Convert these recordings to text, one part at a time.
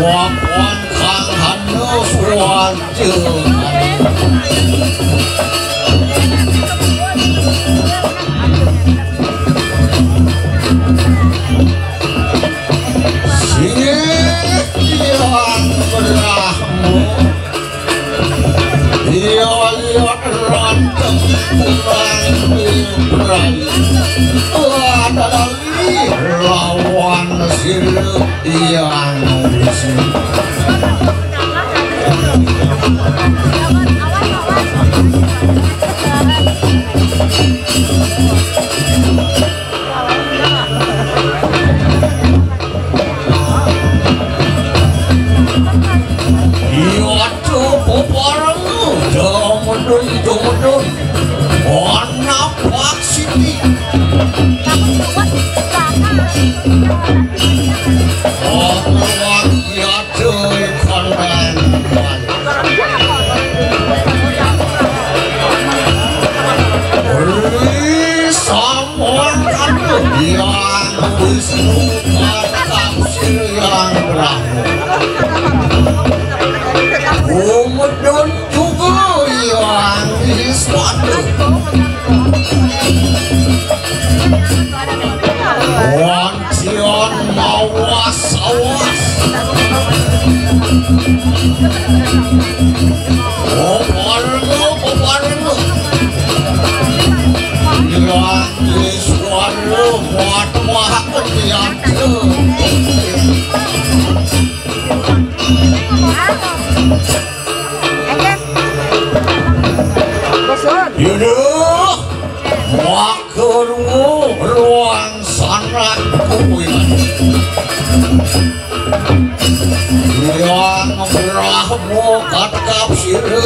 Wapon kang hanu lawan silu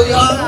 yang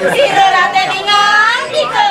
Sira Raden nganti ke.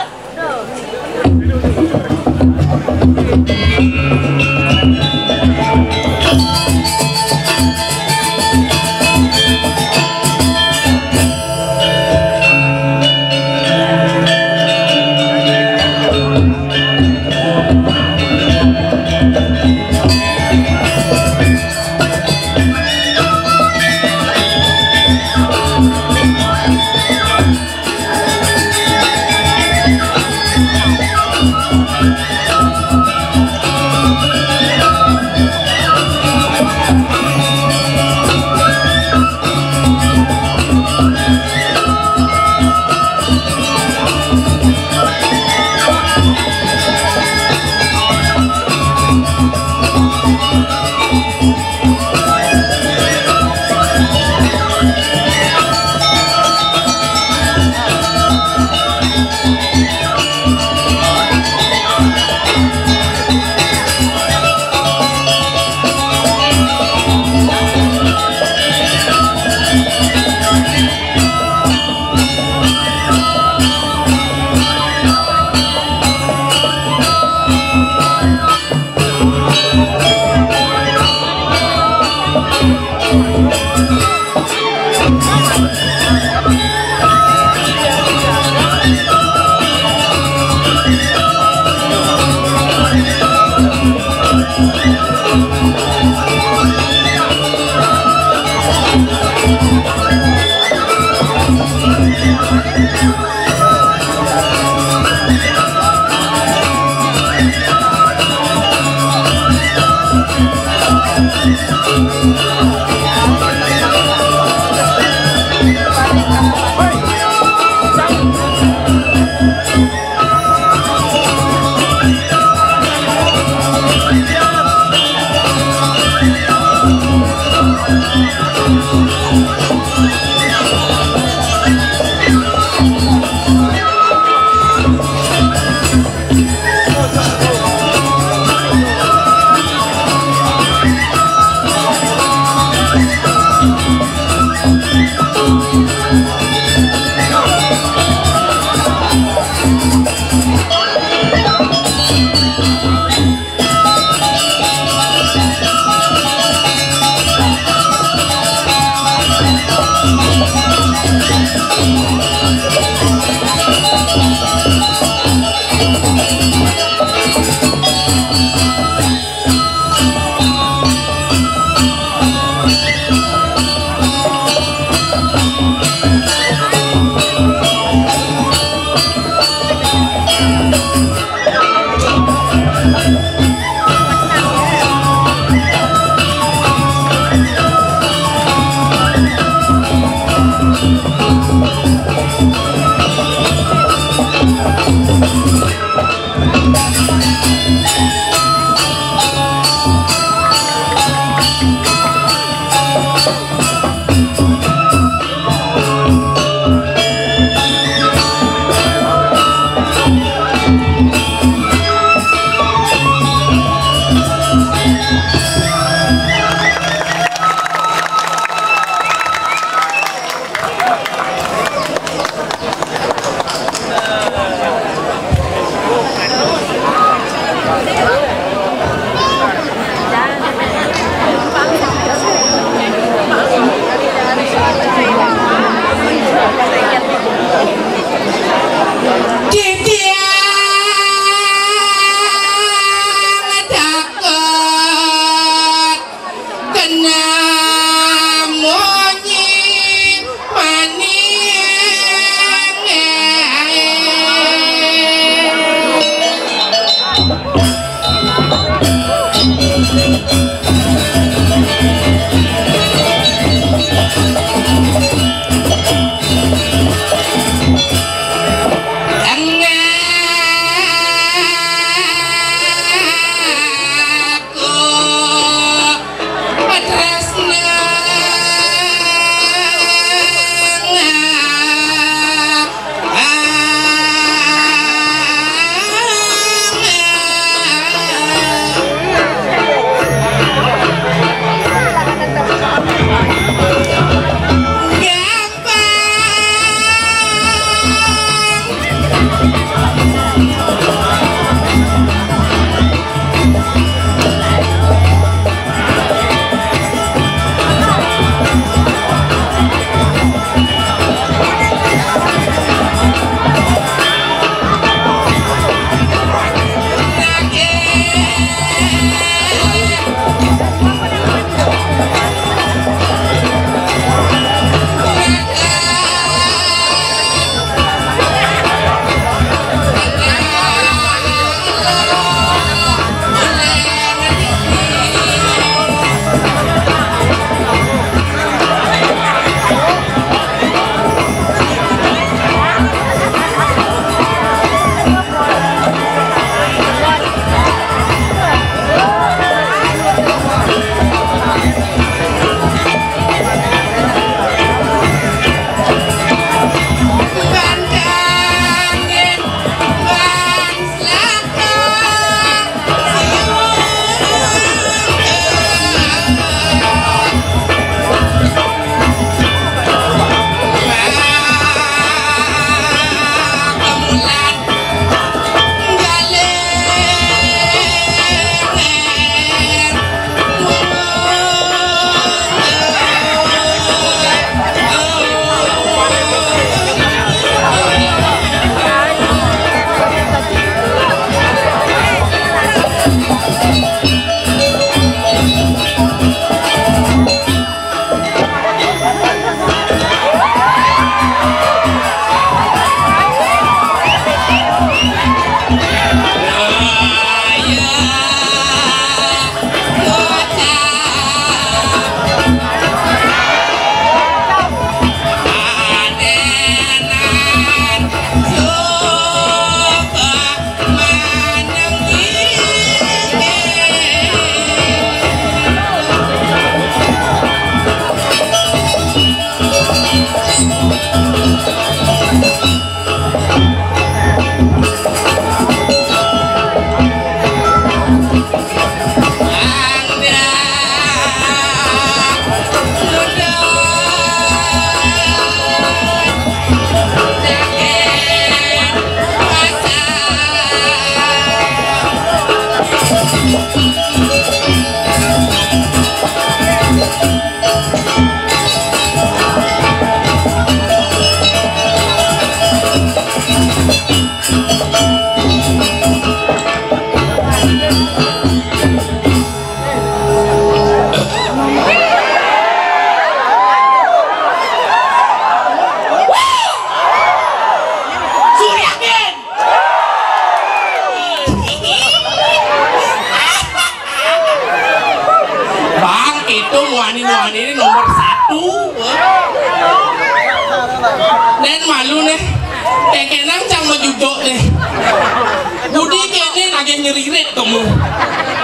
lagi nyeririt kamu.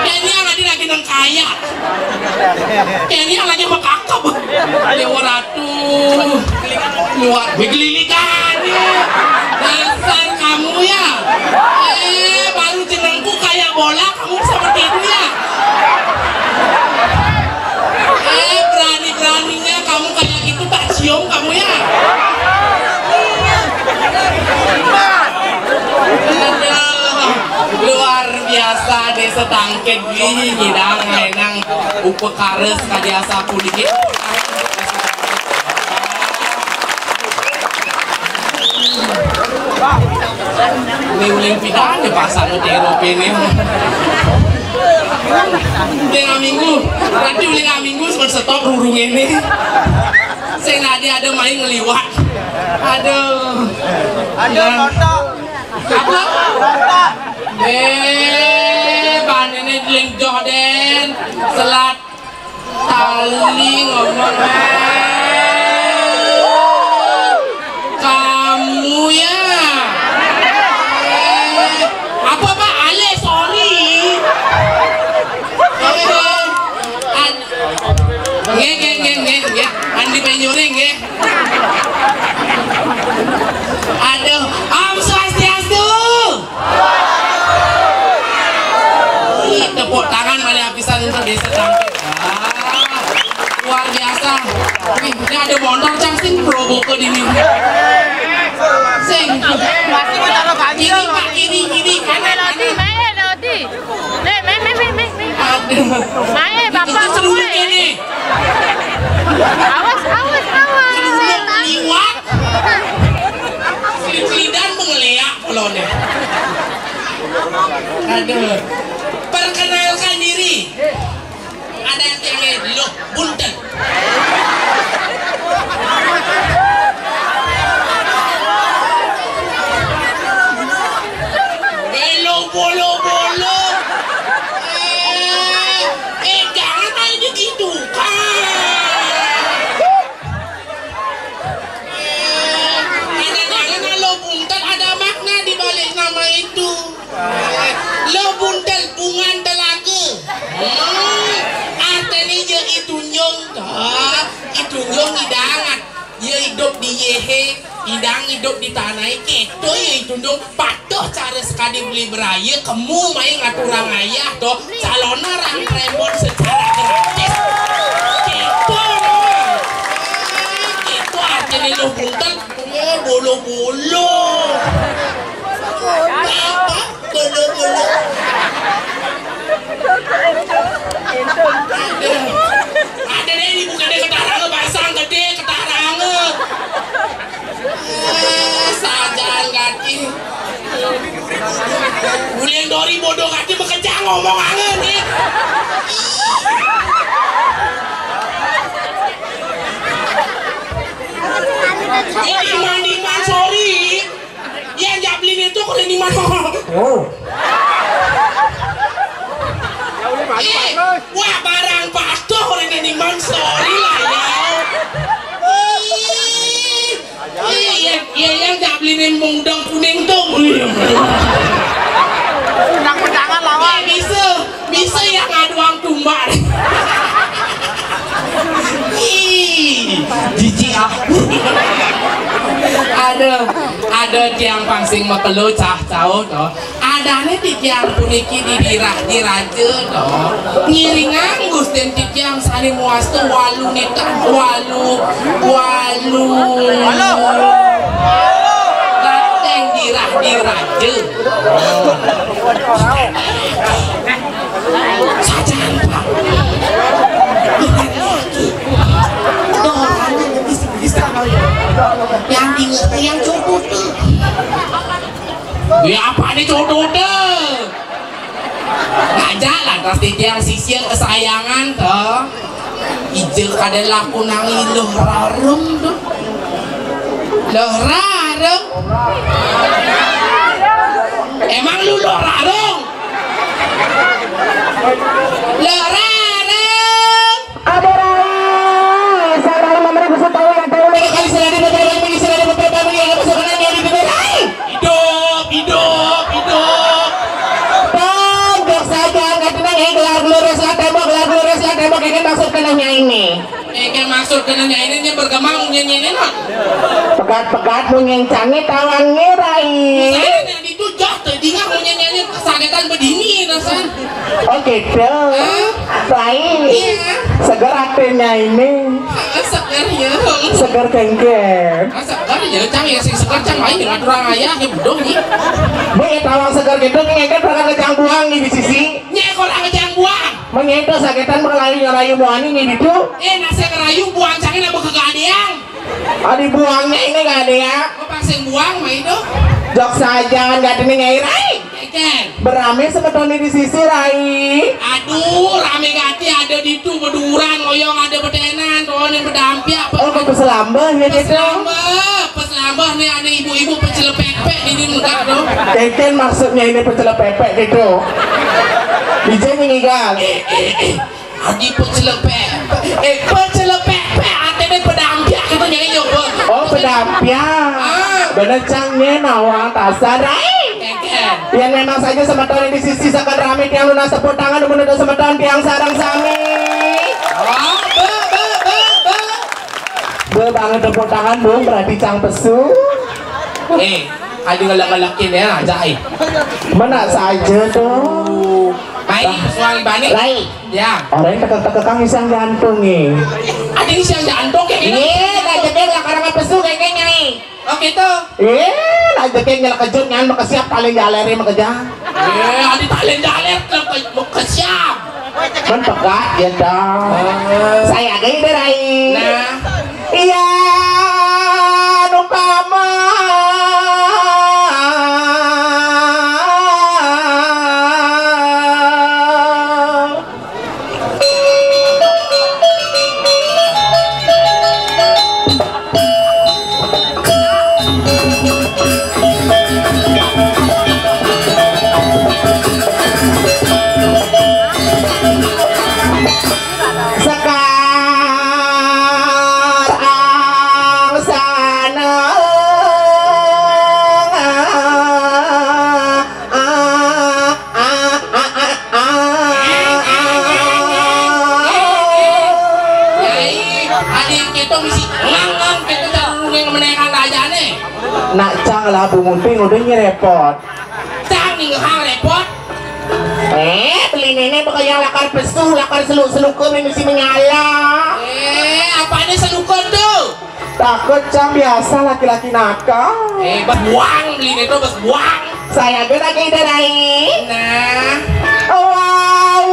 Kayaknya lagi nang kaya. Kayaknya lagi makakap. Dewa Ratu. Luar begelilikan ya. Dasar kamu ya. Baru jenengku kayak bola kamu seperti itu ya. Berani-beraninya kamu kayak gitu tak cium kamu ya. Luar biasa desa tangket gini ngidang nang upekares kadiasa pulih. Ini uling pindah di pasar di Eropa ini. Uling minggu, nanti uling minggu stop rurung ini. Saya nadi ada main ngeliwat. Aduh. Ada kontak. Apa? Kontak. Banene uling Jordan selat tali ngomong. Kamu ya. Apa Pak? Ale sorry. Nge. Andi penjuri nge. Aduh, Om Swastiastu. Tepuk tangan malah habisan untuk desa tangkit. Luar biasa. Wih, ini ada motor cangsing probo ke dini. Sing. Ini Pak, ini kanan. Main bapak Celuluk ini. Awas. Celuluk liwat. Lidan mengeliak pelonnya. Aduh. Perkenalkan diri. Ada yang lo bunten. Bolo. Jangan main begitu kan. Jangan lo buntel ada makna di balik nama itu. Lo buntel bungan telaga. Artinya dia itu nyong dah. Itu nyong hidangan. Dia hidup di Yehe, hidang hidup di tanah itu ya itu dong patuh cara sekali beli beraya kamu main ngaturang ayah toh calon orang rembon secara gratis gitu artinya lo buntel bolo apa bolo ada deh ini bukan deh ketarang basang gede ketarang sajang kaki Ulian dori bodoh kaki bekerja ngomong angen nih. Diman sorry. Yang jablin itu kalau diman. Wah barang patuh kalau diman sorry lah ya. Iya yang jablin mudang kuning tuh. Undang-undangan lawan. Bisa yang ngaduang tumbal. Jijik ah. Ada tiang pangsing mekelo cah tahu toh. Adane di tiang puniki di dirah diraja toh. Ngiringan gusten di tiang sani muastu walu nita walu. Lateng dirah diraja. Sajaan Pak. Yang codot tuh. Ya apa nih codot tuh? Ngajak lah pasti yang sisir kesayangan tuh. Ijel kada laku nangi loh rarum tuh. Loh rarum. Emang lu loh rarum? Loh rarum. maksud kena nyanyinya bergemang nyanyinya non. Pegat-pegat menyencangnya tawangnya rai. Saya yang ditujah tadi nggak mau nyanyinya kesakitan berdini nasan. Oh gitu. Rai. Iya. Segar hatinya ini. Segar ya. Segar kengken. Segar ya cang ya sing segar cang main dengan orang ayah ya bodoh nih. Be tawang segar gitu ngengken bakal kejang buang nih di sisi. Nyek orang kejang buang. Menyentuh sakitan berlari ngerayu buani nih gitu. Nasi ngerayu buang cangin apa kegadeang. Adi buangnya ini gak ada ya. Kok paksa buang mah itu? Jok saja nggak ada nih rai. Ken. Berame sebetulnya di sisi rai. Aduh, rame gati ada di itu beduran, loyong ada bedenan, tuh yang berdampi apa? Oh, peselambah ya gitu. Peselambah nih ada ibu-ibu pecel pepek ini enggak dong. Keken maksudnya ini pecel pepek gitu. Bisa ngigal. Adi pecel pepek. Pecel pepek ada berdampi katanya ini yo. Oh, pedampia. Bener cangnya nawang tasarai. Yang memang saja semeton di sisi sakar rame tiang lunas tepuk tangan menuju semeton tiang sarang sami. Oh, Be banget tepuk tangan bung berarti cang pesu. ada ngelak-ngelakin ya aja Mana saja tuh. Baik, soal balik. Baik. Ya. Orang yang tekak-tekak isang gantung nih. Ada yang siang jantung kayak gini. Nah jadi lakarangan pesu kayaknya nih. Oh gitu. Nah jadi nyala kejut nyan makasiap paling galeri makajang. Ada talent jalan ke siap. Kan pekat ya dong. Saya gaya derai. Nah. Iya, numpama. Nak cang lah bu mumping udah repot. Cang nih nggak repot. Beli nenek bakal yang lakar pesu, lakar seluk-selukun ini mesti menyala. Apa ini selukun tuh? Takut cang biasa laki-laki nakal. Berbuang beli itu berbuang. Saya gerak ke darai. Nah. Wow,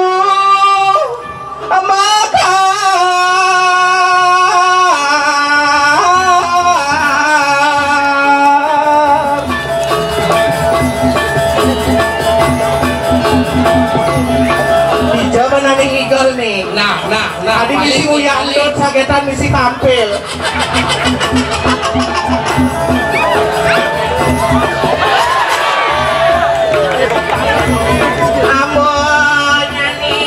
makan. Nih. Nah. Tadi misi uyang dot sagetan misi tampil. Ambon nyanyi.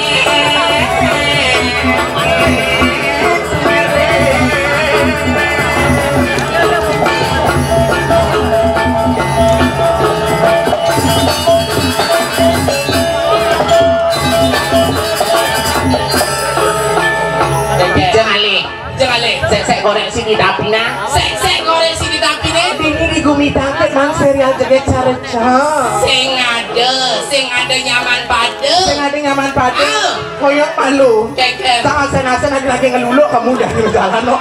Sek goreng sini dapina. Sek goreng sini dapina. Ini di gumitang mang serial jeget careca. Sing ada nyaman pada. Koyok malu. Keken. Tangan senasen lagi ngeluluk kamu udah di jalan no.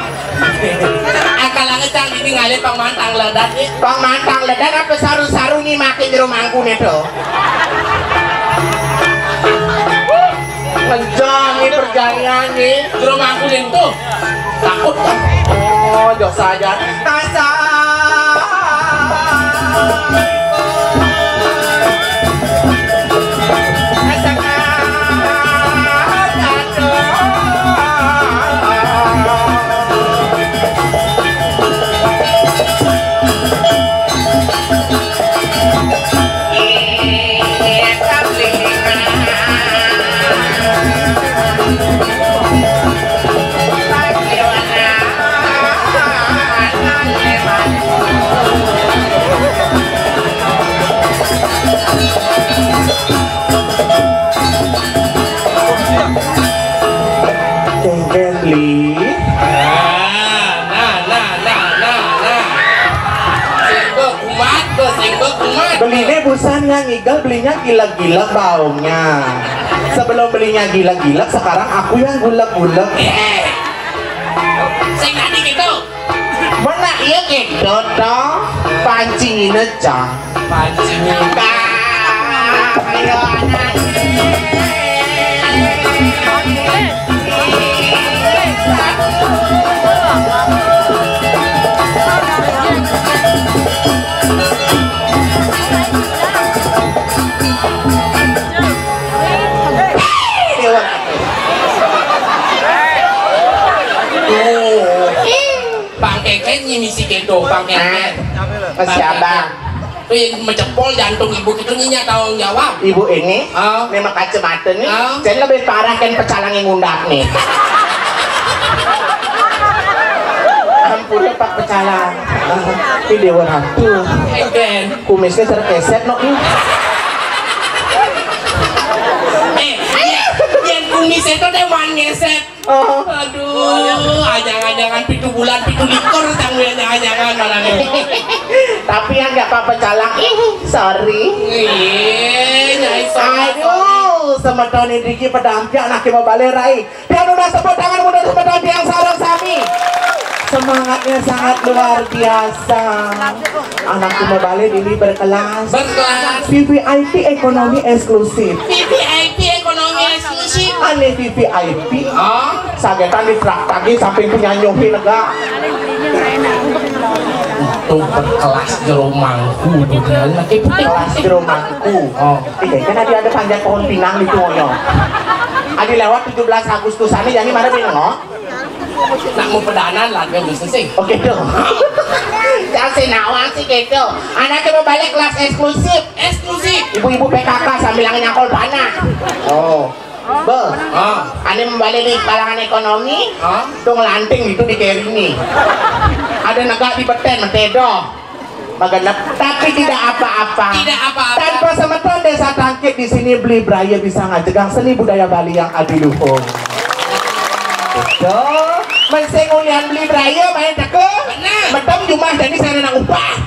Akal ngecang ini ngalir pamantang ledak nih. Pamantang ledak apa saru-saru nih makin di rumahku nih tuh. Kencang nih perjalanan nih. Di rumahku nih tuh. Takut kan? Oh, jauh saja. Tasa. Belinya busannya ngigel, belinya gila-gila baunya. Sebelum belinya gila-gila, sekarang aku yang gulek-gulek. Saya tadi gitu. Mana iya gitu toh? Pancingin aja. Pancingin. Ayo anak. Pangkeknya misi kedo, pangkeknya. Siapa? Itu mencepol jantung ibu itu nyinya tanggung jawab. Ibu ini, memang kacamata nih, jadi lebih parah kan pecalang yang ngundak nih. Ampun pak pecalang, ini dewa hantu. Kumisnya terkeset no. Yang kumis itu dewan ngeset. Aduh, jangan-jangan pitu bulan, pitu likur, jangan-jangan malangnya. Tapi yang nggak apa-apa calang, sorry. Aduh, semeton ini Diki pedampi anaknya mau balik rai. Dan udah sebut tangan muda semeton yang sarang sami. Semangatnya sangat luar biasa. Anakku mau balik ini berkelas. VVIP ekonomi eksklusif. VVIP ekonomi eksklusif. Aneh VVIP. Sagetan di tagi samping punya nyobi negara. Itu berkelas jeromangku dan lagi kelas jeromangku. Iya kan ada panjat pohon pinang di Tuoyo. Adi lewat 17 Agustusan ini jadi mana bingung? Nak mau pedanan lah dia bisa sih. Oke dong. Jangan senawang sih gitu. Anaknya mau balik kelas eksklusif. Eksklusif. Ibu-ibu PKK sambil nyangkol panah. Be, ane membalik di kalangan ekonomi, tuh ngelanting itu di Kerini. Ada negara di Beten, Metedo, Maganap, tapi tidak apa-apa. Tidak apa-apa. Tanpa semeton desa Tangkit di sini beli Braya bisa ngajegang seni budaya Bali yang adiluhung. Betul. Mensengulian beli Braya main teke. Betul jumlah jadi saya nang upah.